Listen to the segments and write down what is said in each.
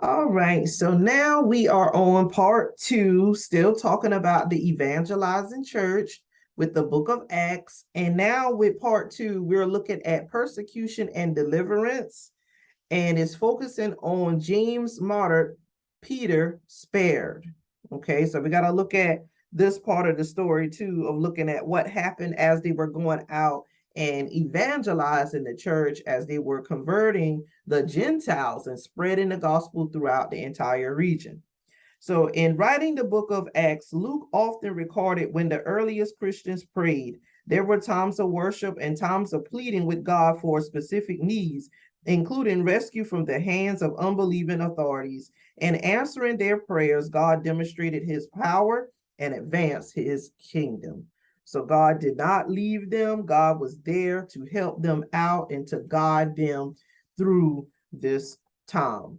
All right, so now we are on part two, still talking about the evangelizing church with the book of Acts. And now with part two, we're looking at persecution and deliverance, and it's focusing on James martyred, Peter spared. Okay, so we got to look at this part of the story too, of looking at what happened as they were going out and evangelizing the church, as they were converting the Gentiles and spreading the gospel throughout the entire region. So, in writing the book of Acts, Luke often recorded when the earliest Christians prayed. There were times of worship and times of pleading with God for specific needs, including rescue from the hands of unbelieving authorities. And answering their prayers, God demonstrated his power and advanced his kingdom. So, God did not leave them. God was there to help them out and to guide them through this time.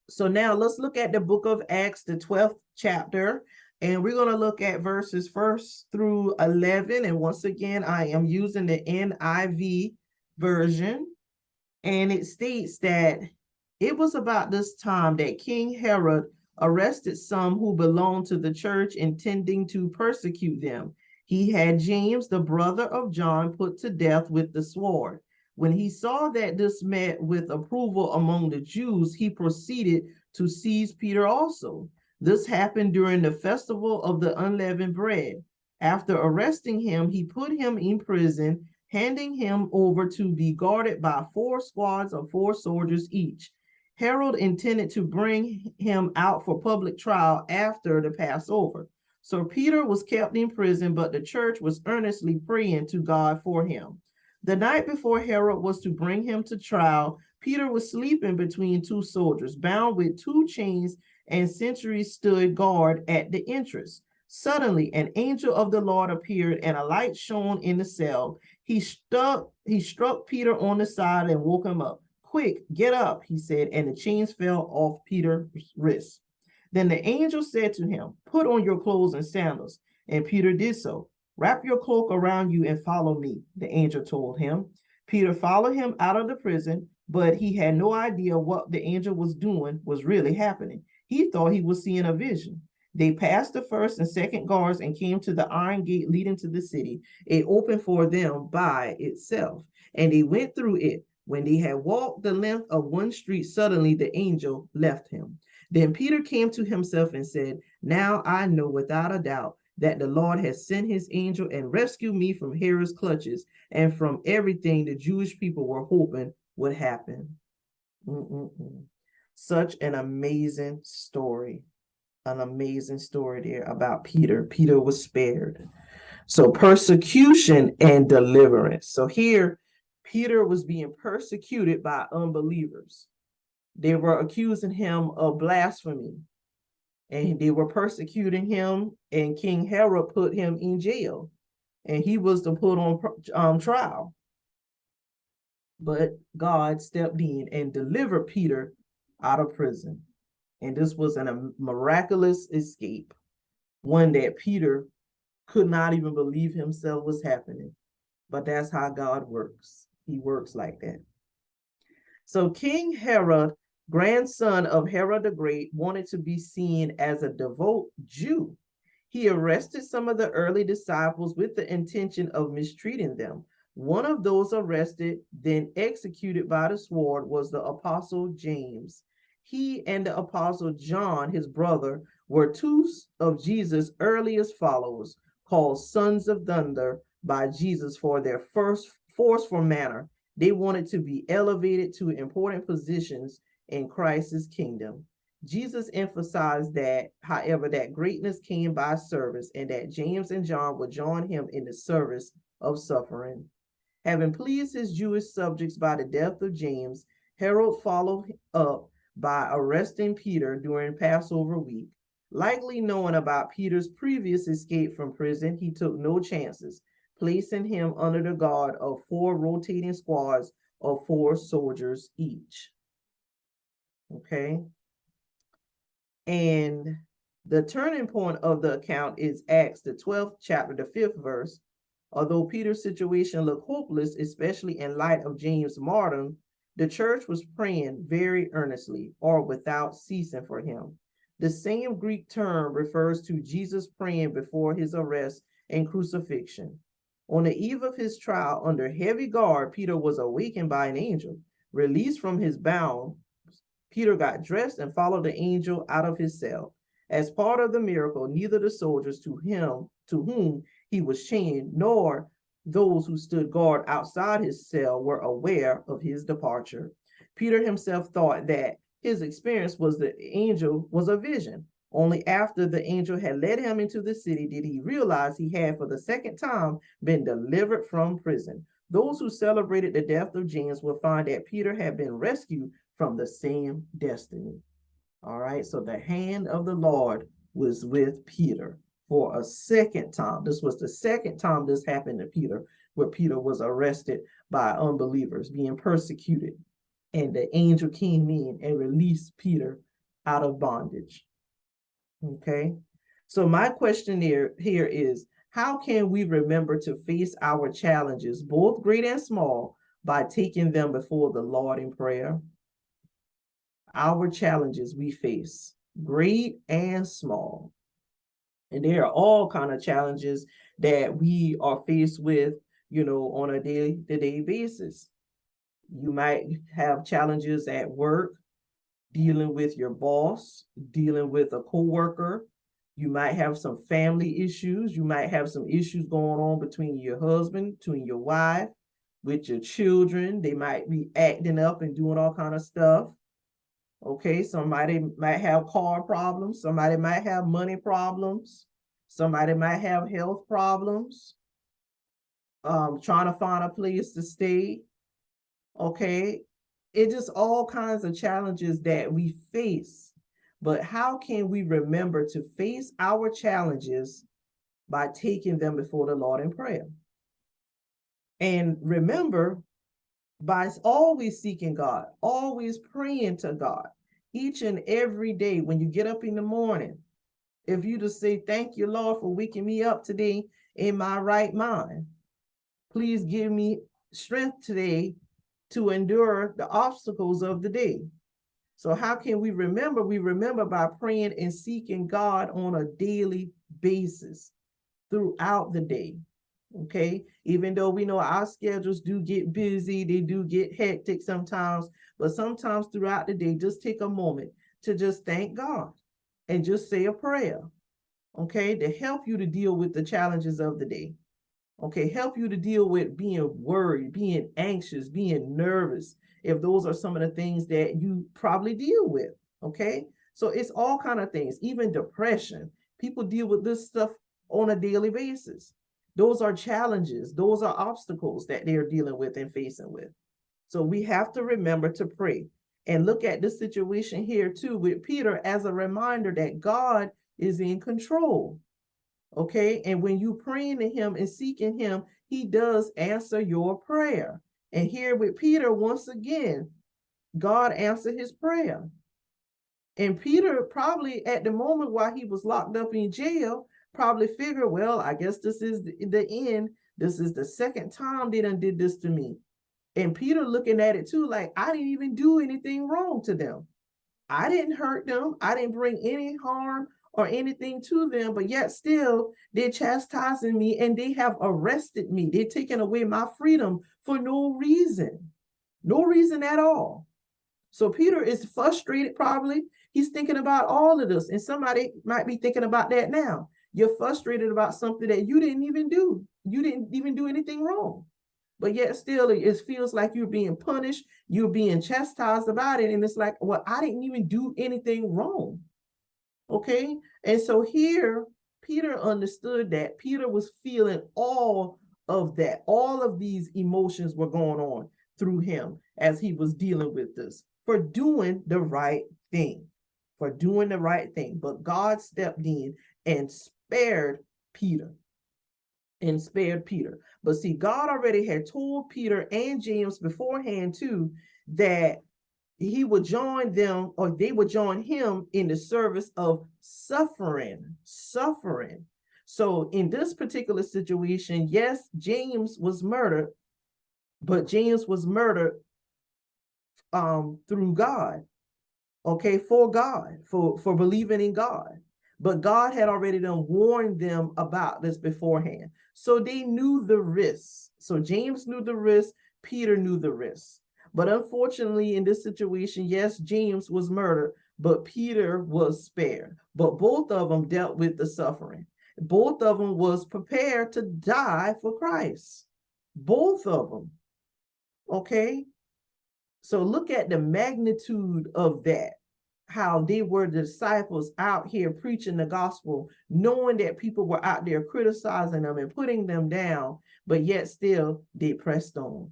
So now let's look at the book of Acts, the 12th chapter, and we're going to look at verses 1 through 11. And once again, I am using the NIV version, and it states that it was about this time that King Herod arrested some who belonged to the church, intending to persecute them. He had James, the brother of John, put to death with the sword. When he saw that this met with approval among the Jews, he proceeded to seize Peter also. This happened during the festival of the unleavened bread. After arresting him, he put him in prison, handing him over to be guarded by 4 squads of 4 soldiers each. Herod intended to bring him out for public trial after the Passover. So Peter was kept in prison, but the church was earnestly praying to God for him. The night before Herod was to bring him to trial, Peter was sleeping between 2 soldiers, bound with 2 chains, and sentries stood guard at the entrance. Suddenly, an angel of the Lord appeared, and a light shone in the cell. He struck Peter on the side and woke him up. Quick, get up, he said, and the chains fell off Peter's wrists. Then the angel said to him, put on your clothes and sandals. And Peter did so. Wrap your cloak around you and follow me, the angel told him. Peter followed him out of the prison, but he had no idea what the angel was doing was really happening. He thought he was seeing a vision. They passed the first and second guards and came to the iron gate leading to the city. It opened for them by itself, and they went through it. When they had walked the length of one street, suddenly the angel left him. Then Peter came to himself and said, now I know without a doubt that the Lord has sent his angel and rescued me from Herod's clutches and from everything the Jewish people were hoping would happen. Such an amazing story. An amazing story there about Peter. Peter was spared. So persecution and deliverance. So here, Peter was being persecuted by unbelievers. They were accusing him of blasphemy, and they were persecuting him, and King Herod put him in jail, and he was to put on trial. But God stepped in and delivered Peter out of prison. And this was a miraculous escape, one that Peter could not even believe himself was happening. But that's how God works. He works like that. So King Herod, grandson of Herod the Great, wanted to be seen as a devout Jew. He arrested some of the early disciples with the intention of mistreating them. One of those arrested, then executed by the sword, was the apostle James. He and the apostle John, his brother, were 2 of Jesus' earliest followers, called sons of thunder by Jesus for their first forceful manner. They wanted to be elevated to important positions in Christ's kingdom. Jesus emphasized that, however, that greatness came by service, and that James and John would join him in the service of suffering. Having pleased his Jewish subjects by the death of James, Herod followed up by arresting Peter during Passover week. Likely knowing about Peter's previous escape from prison, he took no chances, placing him under the guard of 4 rotating squads of 4 soldiers each. Okay. And the turning point of the account is Acts, the 12th chapter, the 5th verse. Although Peter's situation looked hopeless, especially in light of James' martyrdom, The church was praying very earnestly or without ceasing for him. The same Greek term refers to Jesus praying before his arrest and crucifixion. On the eve of his trial, under heavy guard, Peter was awakened by an angel. Released from his bound, Peter got dressed and followed the angel out of his cell. As part of the miracle, neither the soldiers to whom he was chained, nor those who stood guard outside his cell were aware of his departure. Peter himself thought that his experience was the angel was a vision. Only after the angel had led him into the city did he realize he had for the second time been delivered from prison. Those who celebrated the death of James will find that Peter had been rescued from the same destiny. All right, so the hand of the Lord was with Peter for a second time. This was the second time this happened to Peter, where Peter was arrested by unbelievers, being persecuted. And the angel came in and released Peter out of bondage. Okay, so my question here is, how can we remember to face our challenges, both great and small, by taking them before the Lord in prayer? Our challenges we face, great and small. And there are all kind of challenges that we are faced with, on a day-to-day basis. You might have challenges at work, dealing with your boss, dealing with a coworker. You might have some family issues. You might have some issues going on between your husband, between your wife, with your children. They might be acting up and doing all kind of stuff. Okay, somebody might have car problems. Somebody might have money problems. Somebody might have health problems. Trying to find a place to stay. Okay, it's just all kinds of challenges that we face. But how can we remember to face our challenges by taking them before the Lord in prayer? And remember, by always seeking God, always praying to God, each and every day when you get up in the morning, if you just say, thank you, Lord, for waking me up today in my right mind. Please give me strength today to endure the obstacles of the day. So how can we remember? We remember by praying and seeking God on a daily basis throughout the day. Okay, even though we know our schedules do get busy, they do get hectic sometimes, but sometimes throughout the day, just take a moment to just thank God and just say a prayer, okay, to help you to deal with the challenges of the day. Okay, help you to deal with being worried, being anxious, being nervous, if those are some of the things that you probably deal with. Okay, so it's all kind of things, even depression. People deal with this stuff on a daily basis. Those are challenges. Those are obstacles that they're dealing with and facing with. So we have to remember to pray and look at this situation here too with Peter as a reminder that God is in control. Okay, and when you praying to him and seeking him, he does answer your prayer. And here with Peter, once again, God answered his prayer. And Peter probably at the moment while he was locked up in jail, probably figured, well, I guess this is the end. This is the second time they done did this to me. And Peter looking at it too, like, I didn't even do anything wrong to them. I didn't hurt them. I didn't bring any harm or anything to them, but yet still they're chastising me and they have arrested me. They're taking away my freedom for no reason at all. So Peter is frustrated probably. He's thinking about all of this, and somebody might be thinking about that now. You're frustrated about something that you didn't even do. You didn't even do anything wrong. But yet still it feels like you're being punished, you're being chastised about it. And it's like, well, I didn't even do anything wrong. Okay. And so here, Peter understood that Peter was feeling all of that. All of these emotions were going on through him as he was dealing with this for doing the right thing, But God stepped in and spared Peter. But see, God already had told Peter and James beforehand too that he would join them, or they would join him in the service of suffering. So in this particular situation, yes, James was murdered, but James was murdered through God, okay, for God, for believing in God. But God had already done warned them about this beforehand. So they knew the risks. So James knew the risk, Peter knew the risks. But unfortunately, in this situation, yes, James was murdered, but Peter was spared. But both of them dealt with the suffering. Both of them was prepared to die for Christ. Both of them. Okay? So look at the magnitude of that, how they were the disciples out here preaching the gospel, knowing that people were out there criticizing them and putting them down, but yet still they pressed on.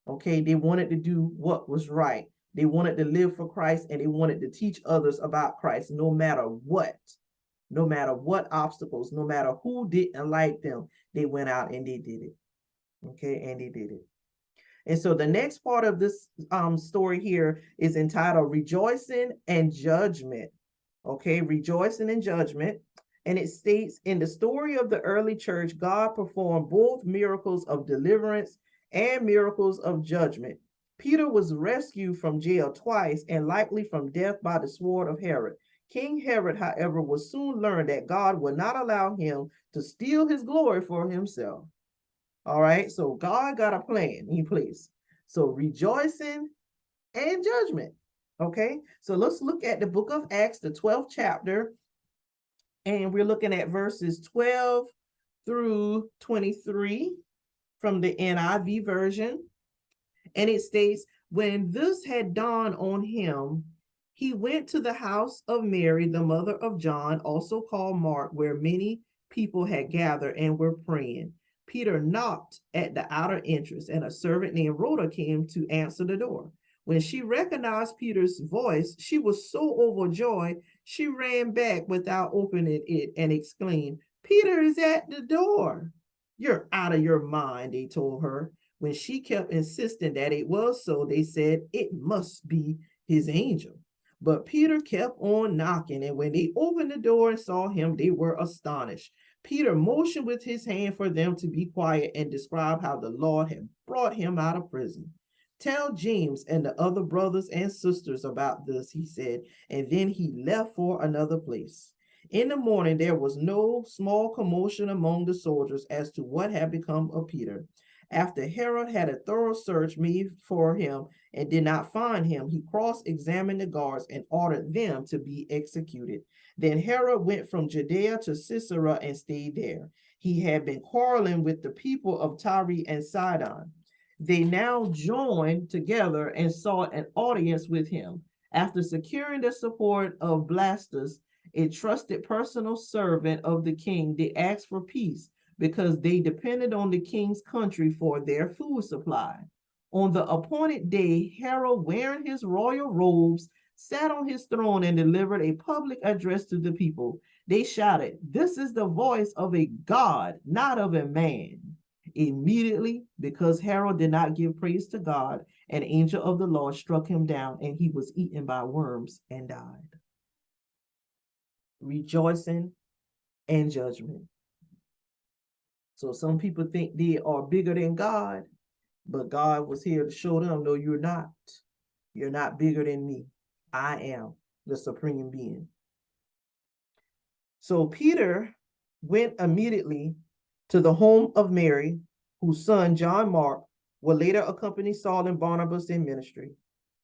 Okay, they wanted to do what was right. They wanted to live for Christ, and they wanted to teach others about Christ no matter what. No matter what obstacles, no matter who didn't like them, they went out and they did it. Okay, and they did it. And so the next part of this story here is entitled Rejoicing and Judgment. Okay, Rejoicing and Judgment. And it states, in the story of the early church, God performed both miracles of deliverance and miracles of judgment. Peter was rescued from jail twice and likely from death by the sword of Herod. King Herod, however, would soon learn that God would not allow him to steal his glory for himself. All right, so God got a plan in place. So rejoicing and judgment. Okay, so let's look at the book of Acts, the 12th chapter, and we're looking at verses 12 through 23 from the NIV version. And it states, when this had dawned on him, he went to the house of Mary, the mother of John, also called Mark, where many people had gathered and were praying. Peter knocked at the outer entrance, and a servant named Rhoda came to answer the door. When she recognized Peter's voice, she was so overjoyed, she ran back without opening it and exclaimed, Peter is at the door. You're out of your mind, they told her. When she kept insisting that it was so, they said, it must be his angel. But Peter kept on knocking, and when they opened the door and saw him, they were astonished. Peter motioned with his hand for them to be quiet and described how the Lord had brought him out of prison. Tell James and the other brothers and sisters about this, he said, and then he left for another place. In the morning, there was no small commotion among the soldiers as to what had become of Peter. After Herod had a thorough search made for him and did not find him, he cross-examined the guards and ordered them to be executed. Then Herod went from Judea to Caesarea and stayed there. He had been quarreling with the people of Tyre and Sidon. They now joined together and sought an audience with him. After securing the support of Blastus, a trusted personal servant of the king, they asked for peace because they depended on the king's country for their food supply. On the appointed day, Herod, wearing his royal robes, sat on his throne and delivered a public address to the people. They shouted, "This is the voice of a God, not of a man." Immediately, because Herod did not give praise to God, an angel of the Lord struck him down, and he was eaten by worms and died. Rejoicing and judgment. So some people think they are bigger than God, but God was here to show them, no, you're not. You're not bigger than me. I am the supreme being. So Peter went immediately to the home of Mary, whose son John Mark would later accompany Saul and Barnabas in ministry.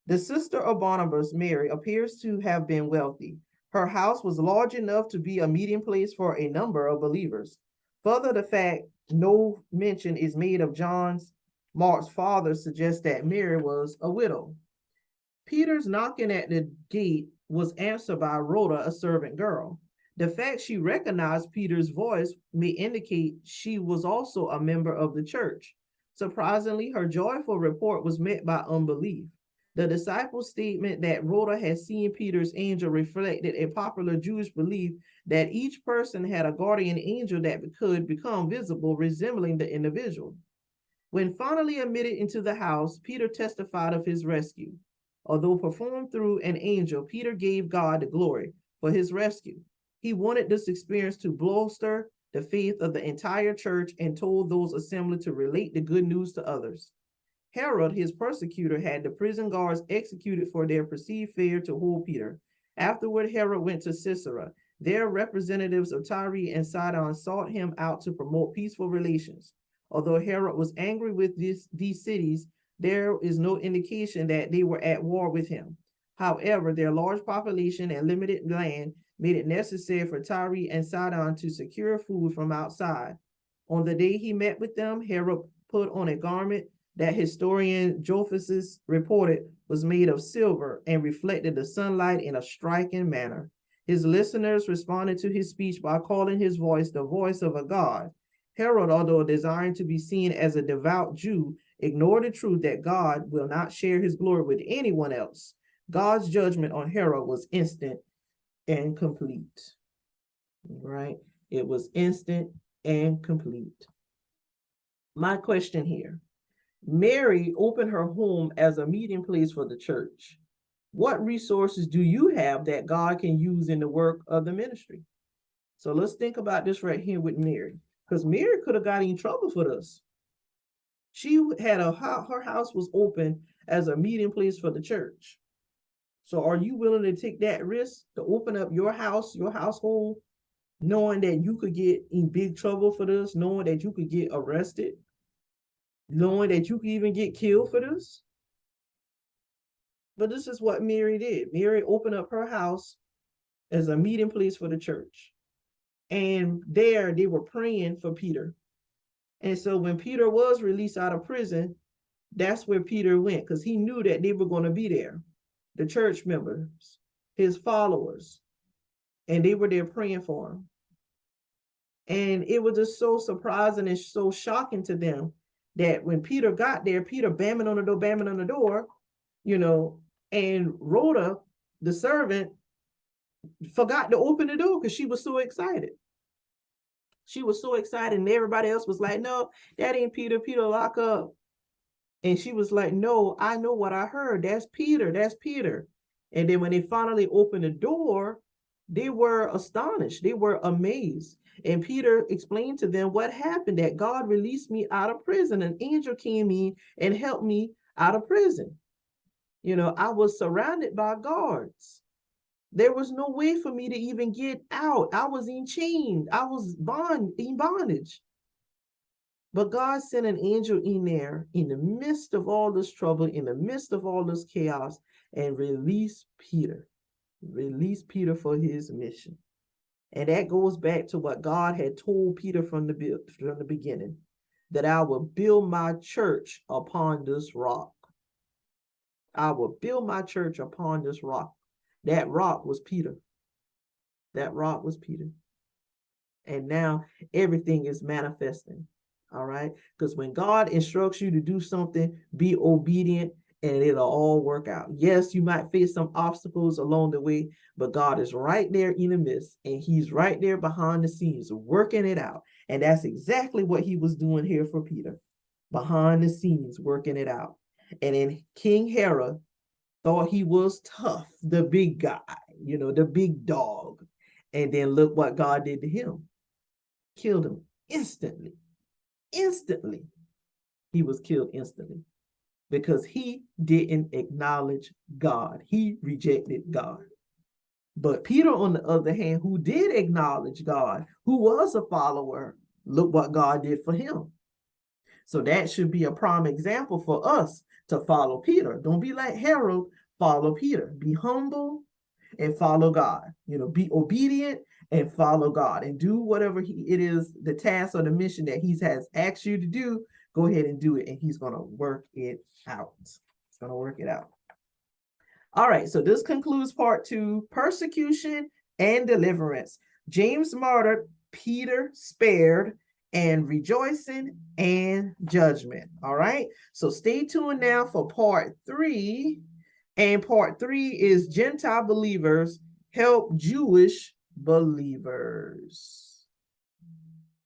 The sister of Barnabas, Mary, appears to have been wealthy. Her house was large enough to be a meeting place for a number of believers. Further, the fact no mention is made of Mark's father suggests that Mary was a widow. Peter's knocking at the gate was answered by Rhoda, a servant girl. The fact she recognized Peter's voice may indicate she was also a member of the church. Surprisingly, her joyful report was met by unbelief. The disciples' statement that Rhoda had seen Peter's angel reflected a popular Jewish belief that each person had a guardian angel that could become visible, resembling the individual. When finally admitted into the house, Peter testified of his rescue. Although performed through an angel, Peter gave God the glory for his rescue. He wanted this experience to bolster the faith of the entire church and told those assembled to relate the good news to others. Herod, his persecutor, had the prison guards executed for their perceived failure to hold Peter. Afterward, Herod went to Caesarea. There, representatives of Tyre and Sidon sought him out to promote peaceful relations. Although Herod was angry with these cities, there is no indication that they were at war with him. However, their large population and limited land made it necessary for Tyre and Sidon to secure food from outside. On the day he met with them, Herod put on a garment that historian Josephus reported was made of silver and reflected the sunlight in a striking manner. His listeners responded to his speech by calling his voice the voice of a god. Herod, although desiring to be seen as a devout Jew, ignored the truth that God will not share his glory with anyone else. God's judgment on Herod was instant and complete. Right? It was instant and complete. My question here. Mary opened her home as a meeting place for the church. What resources do you have that God can use in the work of the ministry? So let's think about this right here with Mary, because Mary could have got in trouble for this. She had her house was open as a meeting place for the church. So are you willing to take that risk to open up your house, your household, knowing that you could get in big trouble for this, knowing that you could get arrested, knowing that you could even get killed for this? But this is what Mary did. Mary opened up her house as a meeting place for the church. And there they were praying for Peter. And so when Peter was released out of prison, that's where Peter went, because he knew that they were going to be there. The church members, his followers, and they were there praying for him. And it was just so surprising and so shocking to them that when Peter got there, Peter banging on the door, and Rhoda, the servant, forgot to open the door because she was so excited. She was so excited, and everybody else was like, no, that ain't Peter. Peter, lock up. And she was like, no, I know what I heard. That's Peter. That's Peter. And then when they finally opened the door, they were astonished. They were amazed. And Peter explained to them what happened, that God released me out of prison. An angel came in and helped me out of prison. I was surrounded by guards. There was no way for me to even get out. I was enchained. I was in bondage. But God sent an angel in there in the midst of all this trouble, in the midst of all this chaos, and released Peter. Released Peter for his mission. And that goes back to what God had told Peter from the beginning, that I will build my church upon this rock. I will build my church upon this rock. That rock was Peter. That rock was Peter. And now everything is manifesting. All right. Because when God instructs you to do something, be obedient and it'll all work out. Yes, you might face some obstacles along the way, but God is right there in the midst, and he's right there behind the scenes working it out. And that's exactly what he was doing here for Peter, behind the scenes working it out. And then King Herod thought he was tough, the big guy, the big dog. And then look what God did to him. Killed him instantly. Instantly. He was killed instantly because he didn't acknowledge God. He rejected God. But Peter, on the other hand, who did acknowledge God, who was a follower, look what God did for him. So that should be a prime example for us to follow Peter. Don't be like Herod, follow Peter. Be humble and follow God. Be obedient and follow God, and do whatever it is, the task or the mission that he has asked you to do. Go ahead and do it, and he's going to work it out. He's going to work it out. All right, so this concludes part 2, persecution and deliverance. James martyred, Peter spared, and rejoicing and judgment. All right, so stay tuned now for part 3. And part 3 is Gentile believers help Jewish believers.